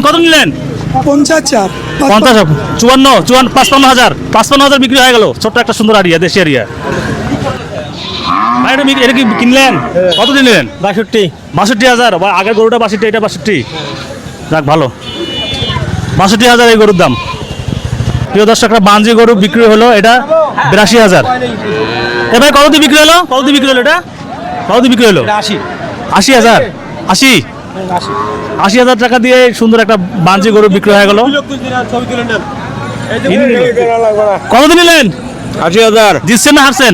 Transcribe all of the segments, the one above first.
কত নিলেন? 54 50, 54, 55,000, 55,000 বিক্রি হয়ে গেল। ছোট্ট একটা সুন্দর আড়িয়া, দেশি আড়িয়া। ভাই এটা কি কিনলেন? কত নিলেন? 62,000। আগের গরুটা 62, এটা 62। যাক ভালো, 62,000 এই গরুর দাম। প্রিয় দর্শক, একটা বাঞ্জি গরু বিক্রি হলো, এটা 82,000। এ ভাই কত দিয়ে বিক্রি হলো? কত দিয়ে বিক্রি হলো এটা? কত দিয়ে বিক্রি হলো? 80,000। 80,000 টাকা দিয়ে সুন্দর একটা বাঞ্জি গরু বিক্রি হয়ে গেল। কত দিয়ে নিলেন? 80,000। জিতছেন না হারছেন?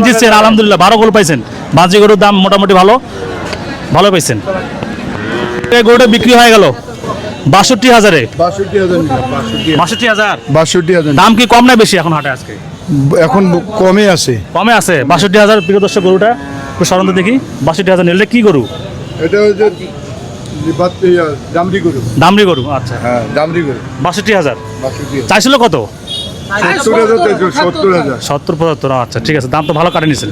জিতছেন আলহামদুলিল্লাহ। 12 গোল পাইছেন। বাঞ্জি গরুর দাম মোটামুটি ভালো পাইছেন। এই গরুটা বিক্রি হয়ে গেল 62,000-এ। 62,000 দাম কি কম না বেশি এখন হাটে আজকে? এখন কমে আছে। কমে আছে 62,000। প্রিয় দর্শক, গরুটা একটু সরন্ত দেখি। 62,000 নিলে কি গরু? এটা হচ্ছে দামড়ি গরু। দামড়ি গরু, আচ্ছা। হ্যাঁ, দামড়ি গরু। 62,000 62,000। চাইছিল কত? 70,000। 70-75। আচ্ছা ঠিক আছে, দাম তো ভালো কাটে নিয়েছেন।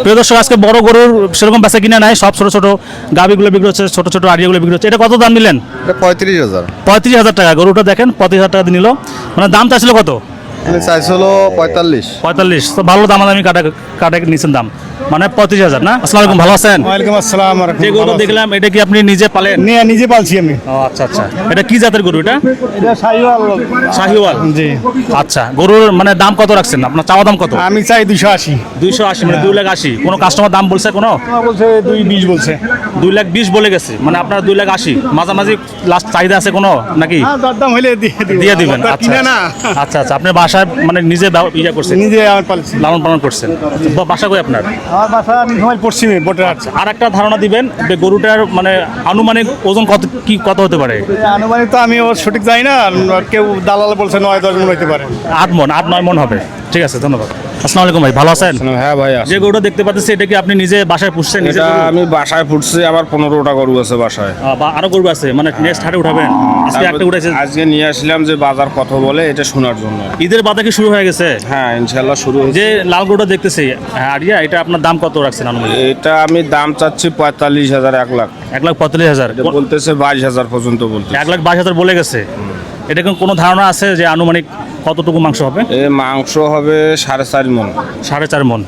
প্রিয় দর্শক, আজকে বড় গরুর সেরকম বেচা কিনা নাই, সব ছোট ছোট গাবিগুলো বিক্রি হচ্ছে, ছোট ছোট আড়িয়াগুলো বিক্রি হচ্ছে। এটা কত দাম নিলেন? 35,000। 35,000 টাকা। গরুটা দেখেন 35,000 টাকা দিয়ে নিল। মানে দাম চাইছিল কত? চাইছিল 45। 45। তো ভালো দামাদামি কাটা নিয়েছেন দাম, মানে 35,000 না? আসসালামু আলাইকুম, ভালো আছেন? ওয়ালাইকুম আসসালাম। যে গরু দেখলাম, এটা কি আপনি নিজে পালেন? নিজে পালছি আমি। ও আচ্ছা আচ্ছা। এটা কি জাতের গরু এটা? এটা শাহিওয়াল। জি। আচ্ছা, গরুর মানে দাম কত রাখছেন? আপনার চাওয়া দাম কত? আমি চাই 280। 280, মানে 2,80,000। কোনো কাস্টমার দাম বলছে কোনো? বলছে 220 বলছে। 2,20,000 বলে গেছে, মানে আপনার 2,80,000 মাঝামাঝি লাস্ট চাহিদা আছে কোনো নাকি? দরদাম হইলে দিয়ে দিবেন। আমরা আচ্ছা কিনে না। আচ্ছা আচ্ছা। আপনি বাসায় মানে নিজে ইয়া করছেন, নিজে আমার পালছি। লালন পালন করছেন। বাসা কই আপনার? আমার বাসা আমি সময় পশ্চিমে বটে। আচ্ছা, আর একটা ধারণা দিবেন যে গরুটার মানে আনুমানিক ওজন কত হতে পারে? আনুমানিক তো আমি ওর সঠিক জানি না। কেউ দালাল বলছে 9-10 মণ হইতে পারে। 8-9 মণ হবে। ঠিক আছে, ধন্যবাদ। আসসালামু আলাইকুম ভাই, ভালো আছেন? হ্যাঁ ভাই, যে গরুটা দেখতে পাচ্ছি, এটা কি আপনি নিজে বাসায় পুষছেন? নিজে এটা গরু? আমি বাসায় ফুটছি, আবার 15টা গরু আছে বাসায়। বা আরো গরু আছে, মানে নেক্সট হাটে উঠাবেন? আজকে একটা উঠেছে। আজকে নিয়ে আসলাম যে বাজার কত বলে এটা শোনার জন্য। ঈদের বাজার কি শুরু হয়ে গেছে? হ্যাঁ, ইনশাল্লাহ শুরু হয়েছে। যে লাল গরুটা দেখতেছি, হ্যাঁ আরিয়া, এটা আপনার দাম কত রাখছেন আনুমানিক? এটা আমি দাম চাচ্ছি 45,000, 1 লাখ। 1,45,000। এটা বলতেছে 22,000 পর্যন্ত বলতে। 1,22,000 বলে গেছে। এটা কোনো ধারণা আছে যে আনুমানিক কতটুকু মাংস হবে? এ মাংস হবে 4.5 মণ। 4.5 মণ।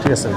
ঠিক আছে।